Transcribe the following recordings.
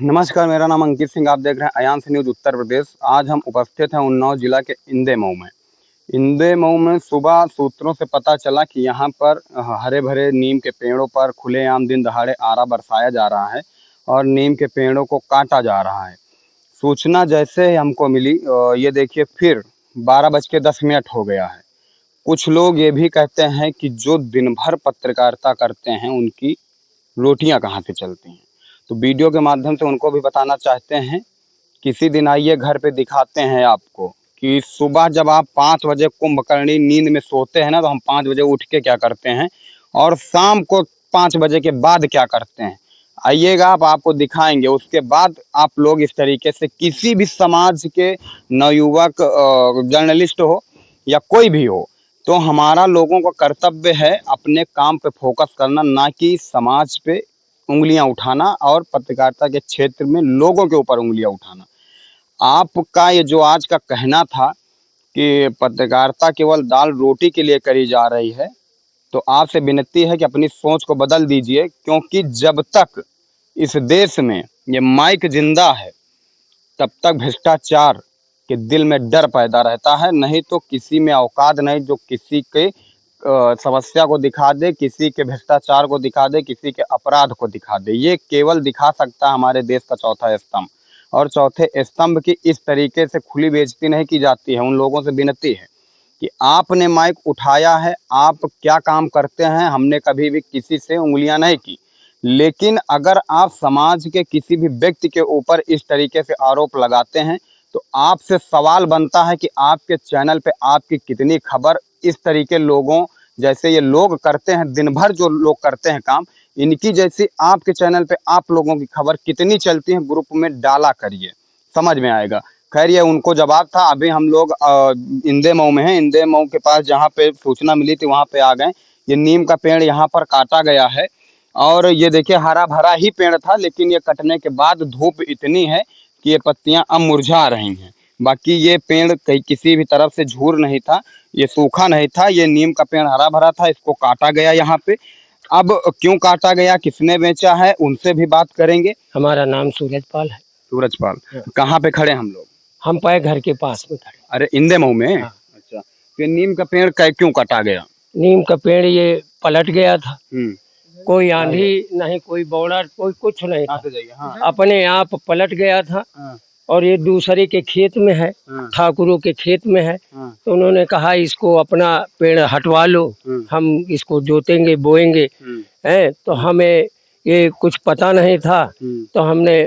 नमस्कार, मेरा नाम अंकित सिंह। आप देख रहे हैं अयांश न्यूज उत्तर प्रदेश। आज हम उपस्थित हैं उन्नाव जिला के इंदे मऊ में। इंदे मऊ में सुबह सूत्रों से पता चला कि यहाँ पर हरे भरे नीम के पेड़ों पर खुलेआम दिन दहाड़े आरा बरसाया जा रहा है और नीम के पेड़ों को काटा जा रहा है। सूचना जैसे ही हमको मिली, ये देखिए फिर 12:10 हो गया है। कुछ लोग ये भी कहते हैं कि जो दिन भर पत्रकारिता करते हैं उनकी रोटियां कहाँ से चलती हैं। तो वीडियो के माध्यम से उनको भी बताना चाहते हैं, किसी दिन आइए घर पे दिखाते हैं आपको कि सुबह जब आप 5 बजे कुंभकर्णी नींद में सोते हैं ना, तो हम 5 बजे उठ के क्या करते हैं और शाम को 5 बजे के बाद क्या करते हैं। आइएगा, आप आपको दिखाएंगे। उसके बाद आप लोग इस तरीके से किसी भी समाज के नवयुवक, जर्नलिस्ट हो या कोई भी हो, तो हमारा लोगों का कर्तव्य है अपने काम पे फोकस करना, ना कि समाज पे उंगलियां उठाना और पत्रकारिता के क्षेत्र में लोगों के ऊपर उंगलियां उठाना। आपका ये जो आज का कहना था कि पत्रकारिता केवल दाल रोटी के लिए करी जा रही है, तो आपसे विनती है कि अपनी सोच को बदल दीजिए, क्योंकि जब तक इस देश में ये माइक जिंदा है तब तक भ्रष्टाचार के दिल में डर पैदा रहता है। नहीं तो किसी में औकात नहीं जो किसी के समस्या को दिखा दे, किसी के भ्रष्टाचार को दिखा दे, किसी के अपराध को दिखा दे। ये केवल दिखा सकता है हमारे देश का चौथा स्तंभ, और चौथे स्तंभ की इस तरीके से खुली बेइज्जती नहीं की जाती है। उन लोगों से विनती है कि आपने माइक उठाया है, आप क्या काम करते हैं, हमने कभी भी किसी से उंगलियां नहीं की, लेकिन अगर आप समाज के किसी भी व्यक्ति के ऊपर इस तरीके से आरोप लगाते हैं तो आपसे सवाल बनता है कि आपके चैनल पे आपकी कितनी खबर इस तरीके लोगों जैसे ये लोग करते हैं, दिन भर जो लोग करते हैं काम, इनकी जैसी आपके चैनल पे आप लोगों की खबर कितनी चलती है, ग्रुप में डाला करिए, समझ में आएगा। खैर, ये उनको जवाब था। अभी हम लोग इंदे मऊ में हैं। इंदे मऊ के पास जहाँ पे सूचना मिली थी वहाँ पे आ गए। ये नीम का पेड़ यहाँ पर काटा गया है और ये देखिए हरा भरा ही पेड़ था, लेकिन ये कटने के बाद धूप इतनी है कि ये पत्तियां अब मुरझा रही हैं। बाकी ये पेड़ कहीं किसी भी तरफ से झूर नहीं था, ये सूखा नहीं था, ये नीम का पेड़ हरा भरा था, इसको काटा गया यहाँ पे। अब क्यों काटा गया, किसने बेचा है, उनसे भी बात करेंगे। हमारा नाम सूरजपाल है। सूरजपाल, कहाँ पे खड़े हम लोग? हम पाए घर के पास में खड़े। अरे इंदे मऊ में? हाँ। अच्छा, तो नीम का पेड़ क्यों काटा गया? नीम का पेड़ ये पलट गया था। कोई आंधी नहीं, कोई बौड़ार, कोई कुछ नहीं था। हाँ। अपने आप पलट गया था। हाँ। और ये दूसरे के खेत में है। हाँ। ठाकुरों के खेत में है। हाँ। तो उन्होंने कहा इसको अपना पेड़ हटवा लो, हम इसको जोतेंगे बोएंगे। है तो हमें ये कुछ पता नहीं था, तो हमने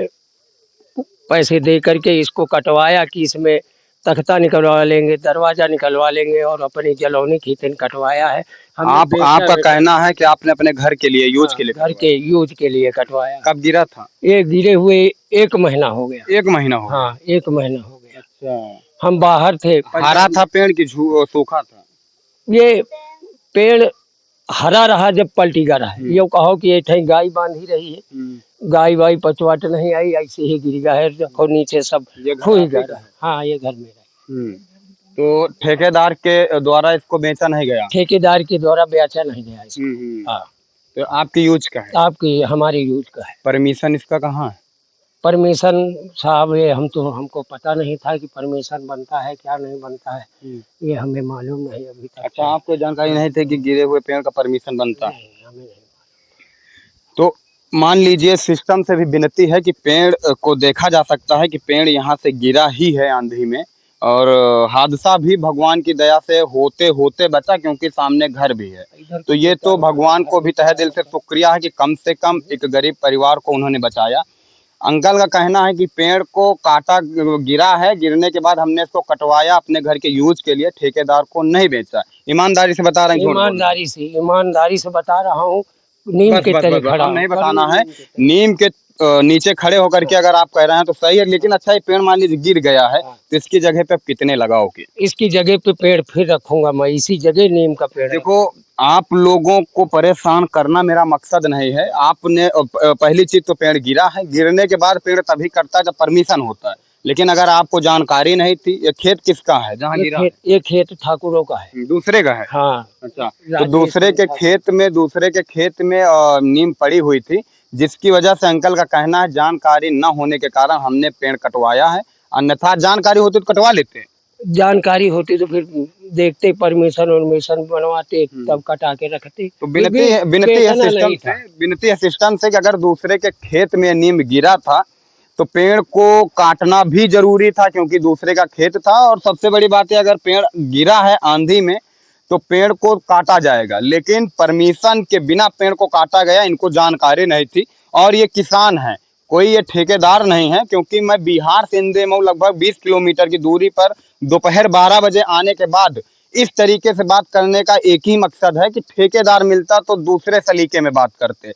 पैसे दे करके इसको कटवाया कि इसमें तख्ता निकलवा लेंगे, दरवाजा निकलवा लेंगे, और अपनी जलौनी खींचन कटवाया है। आपका कहना है कि आपने अपने घर के लिए यूज के लिए घर के यूज के लिए कटवाया। कब गिरा था? ये गिरे हुए 1 महीना हो गया। 1 महीना हो गया? हाँ, 1 महीना हो गया। अच्छा, हम बाहर थे। हरा था पेड़ की सूखा था? ये पेड़ हरा रहा जब पलटी गया है। ये कहो कि ये गाय बांधी रही है, गाय वाई पचवाट नहीं आई, ऐसे ही गिर गया है। देखो नीचे सब खुल गया। हाँ, ये घर मेरा है। तो ठेकेदार के द्वारा इसको बेचा नहीं गया? ठेकेदार के द्वारा बेचा नहीं गया इसको। हाँ। तो आपकी यूज का है? आपकी हमारी यूज का है। परमिशन इसका कहाँ है? परमिशन साहब ये हमको पता नहीं था कि परमिशन बनता है क्या नहीं बनता है, ये हमें मालूम नहीं अभी तक। अच्छा, आपको जानकारी नहीं थी कि गिरे हुए पेड़ का परमिशन बनता है? हमें नहीं। तो मान लीजिए सिस्टम से भी विनती है कि पेड़ को देखा जा सकता है कि पेड़ यहाँ से गिरा ही है आंधी में, और हादसा भी भगवान की दया से होते होते बचा, क्योंकि सामने घर भी है। तो ये तो भगवान को भी तहे दिल से शुक्रिया है कि कम से कम एक गरीब परिवार को उन्होंने बचाया। अंकल का कहना है कि पेड़ को काटा गिरा है, गिरने के बाद हमने इसको कटवाया अपने घर के यूज के लिए, ठेकेदार को नहीं बेचा। ईमानदारी से बता रहे हैं? ईमानदारी से बता रहा हूँ। नीम के तरह खड़ा नहीं बताना है। नीम के नीचे खड़े होकर के अगर आप कह रहे हैं तो सही है, लेकिन अच्छा ये पेड़ मान लीजिए गिर गया है तो इसकी जगह पे आप कितने लगाओगे? इसकी जगह पे पेड़ फिर रखूंगा मैं, इसी जगह नीम का पेड़। देखो, आप लोगों को परेशान करना मेरा मकसद नहीं है। आपने पहली चीज तो पेड़ गिरा है, गिरने के बाद पेड़ तभी कटता है जब परमिशन होता है। लेकिन अगर आपको जानकारी नहीं थी, ये खेत किसका है जहाँ गिरा है? ये खेत ठाकुरों का है। दूसरे का है? हाँ। अच्छा, तो राजेश दूसरे के खेत में नीम पड़ी हुई थी, जिसकी वजह से अंकल का कहना है जानकारी न होने के कारण हमने पेड़ कटवाया है, अन्यथा जानकारी होती तो कटवा लेते। जानकारी होती तो फिर देखते, परमिशन उर्मिशन बनवाते, तब कटा के रखते। तो विनती है सिस्टम से कि अगर दूसरे के खेत में नीम गिरा था तो पेड़ को काटना भी जरूरी था, क्योंकि दूसरे का खेत था। और सबसे बड़ी बात है, अगर पेड़ गिरा है आंधी में तो पेड़ को काटा जाएगा, लेकिन परमिशन के बिना पेड़ को काटा गया, इनको जानकारी नहीं थी। और ये किसान है, कोई ये ठेकेदार नहीं है, क्योंकि मैं बिहार से इंदे मऊ लगभग 20 किलोमीटर की दूरी पर दोपहर 12 बजे आने के बाद इस तरीके से बात करने का एक ही मकसद है कि ठेकेदार मिलता तो दूसरे सलीके में बात करते।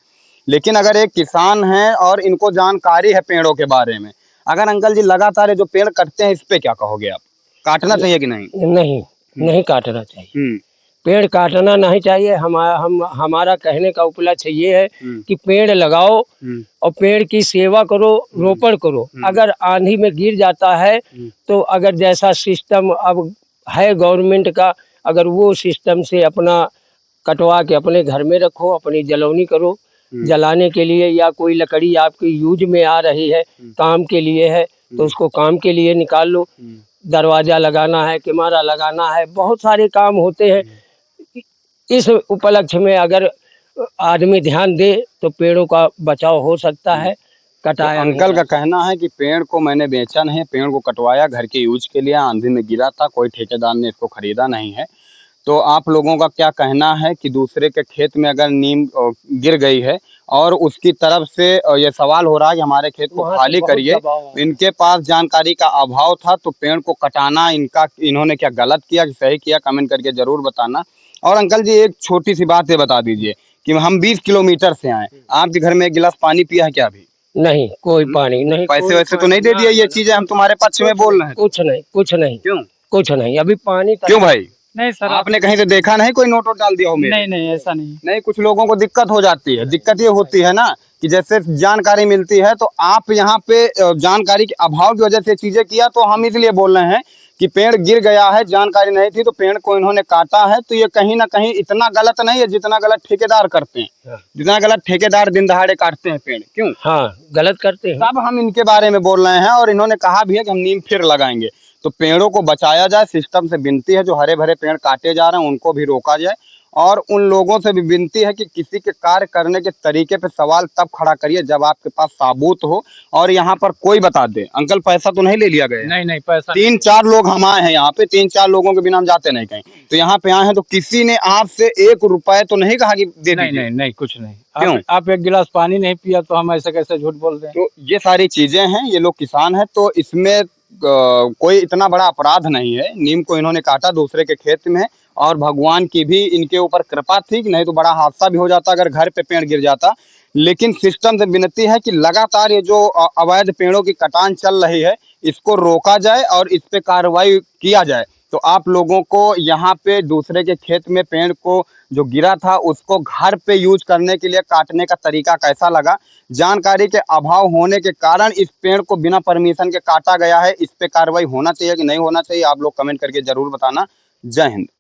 लेकिन अगर एक किसान है और इनको जानकारी है पेड़ों के बारे में, अगर अंकल जी लगातार जो पेड़ कटते हैं, इस पे क्या कहोगे आप? काटना चाहिए कि नहीं? नहीं, नहीं काटना चाहिए। पेड़ काटना नहीं चाहिए। हमारा कहने का उपलक्ष्य ये है कि पेड़ लगाओ और पेड़ की सेवा करो, रोपण करो। अगर आंधी में गिर जाता है तो अगर जैसा सिस्टम अब है गवर्नमेंट का, अगर वो सिस्टम से अपना कटवा के अपने घर में रखो, अपनी जलौनी करो, जलाने के लिए, या कोई लकड़ी आपकी यूज में आ रही है, काम के लिए है, तो उसको काम के लिए निकाल लो। दरवाजा लगाना है, किमारा लगाना है, बहुत सारे काम होते हैं। इस उपलक्ष्य में अगर आदमी ध्यान दे तो पेड़ों का बचाव हो सकता है। कटाया तो अंकल का कहना है कि पेड़ को मैंने बेचा नहीं, पेड़ को कटवाया घर के यूज के लिए, आंधी में गिरा था, कोई ठेकेदार ने इसको खरीदा नहीं है। तो आप लोगों का क्या कहना है कि दूसरे के खेत में अगर नीम गिर गई है और उसकी तरफ से ये सवाल हो रहा है कि हमारे खेत को खाली करिए, इनके पास जानकारी का अभाव था, तो पेड़ को कटाना इन्होंने क्या गलत किया कि सही किया, कमेंट करके जरूर बताना। और अंकल जी एक छोटी सी बात ये बता दीजिए कि हम 20 किलोमीटर से आए, आपके घर में एक गिलास पानी पिया है क्या अभी? नहीं, कोई पानी नहीं। पैसे वैसे तो नहीं दे दिया? ये चीजें हम तुम्हारे पक्ष में बोल रहे हैं। कुछ नहीं, कुछ नहीं। क्यों? कुछ नहीं, अभी पानी क्यों भाई? नहीं सर, आपने कहीं से देखा नहीं कोई नोट वोट डाल दिया हो मेरे? नहीं नहीं, ऐसा नहीं। नहीं, कुछ लोगों को दिक्कत हो जाती है। दिक्कत ये होती है ना कि जैसे जानकारी मिलती है, तो आप यहाँ पे जानकारी के अभाव की वजह से चीजें किया, तो हम इसलिए बोल रहे हैं कि पेड़ गिर गया है, जानकारी नहीं थी, तो पेड़ को इन्होंने काटा है। तो ये कहीं ना कहीं इतना गलत नहीं है जितना गलत ठेकेदार करते हैं, जितना गलत ठेकेदार दिन दहाड़े काटते हैं पेड़। क्यों? हाँ, गलत करते हैं। तब हम इनके बारे में बोल रहे हैं, और इन्होंने कहा भी है कि हम नीम फिर लगाएंगे। तो पेड़ों को बचाया जाए, सिस्टम से विनती है, जो हरे भरे पेड़ काटे जा रहे हैं उनको भी रोका जाए। और उन लोगों से भी विनती है कि किसी के कार्य करने के तरीके पे सवाल तब खड़ा करिए जब आपके पास सबूत हो और यहाँ पर कोई बता दे। अंकल पैसा तो नहीं ले लिया गया? नहीं नहीं, पैसा 3-4 लोग हम आए हैं यहाँ पे, 3-4 लोगों के बिना हम जाते नहीं कहीं। तो यहाँ पे आए हैं तो किसी ने आपसे 1 रुपए तो नहीं कहा कि दे दीजिए? नहीं नहीं, कुछ नहीं। क्यों? आप एक गिलास पानी नहीं पिया तो हम ऐसे कैसे झूठ बोल रहे हैं? तो ये सारी चीजें हैं, ये लोग किसान हैं, तो इसमें कोई इतना बड़ा अपराध नहीं है। नीम को इन्होंने काटा दूसरे के खेत में, और भगवान की भी इनके ऊपर कृपा थी कि नहीं तो बड़ा हादसा भी हो जाता अगर घर पे पेड़ गिर जाता। लेकिन सिस्टम से विनती है कि लगातार ये जो अवैध पेड़ों की कटान चल रही है, इसको रोका जाए और इस पे कार्रवाई किया जाए। तो आप लोगों को यहाँ पे दूसरे के खेत में पेड़ को जो गिरा था उसको घर पे यूज करने के लिए काटने का तरीका कैसा लगा? जानकारी के अभाव होने के कारण इस पेड़ को बिना परमिशन के काटा गया है, इस पे कार्रवाई होना चाहिए कि नहीं होना चाहिए? आप लोग कमेंट करके जरूर बताना। जय हिंद।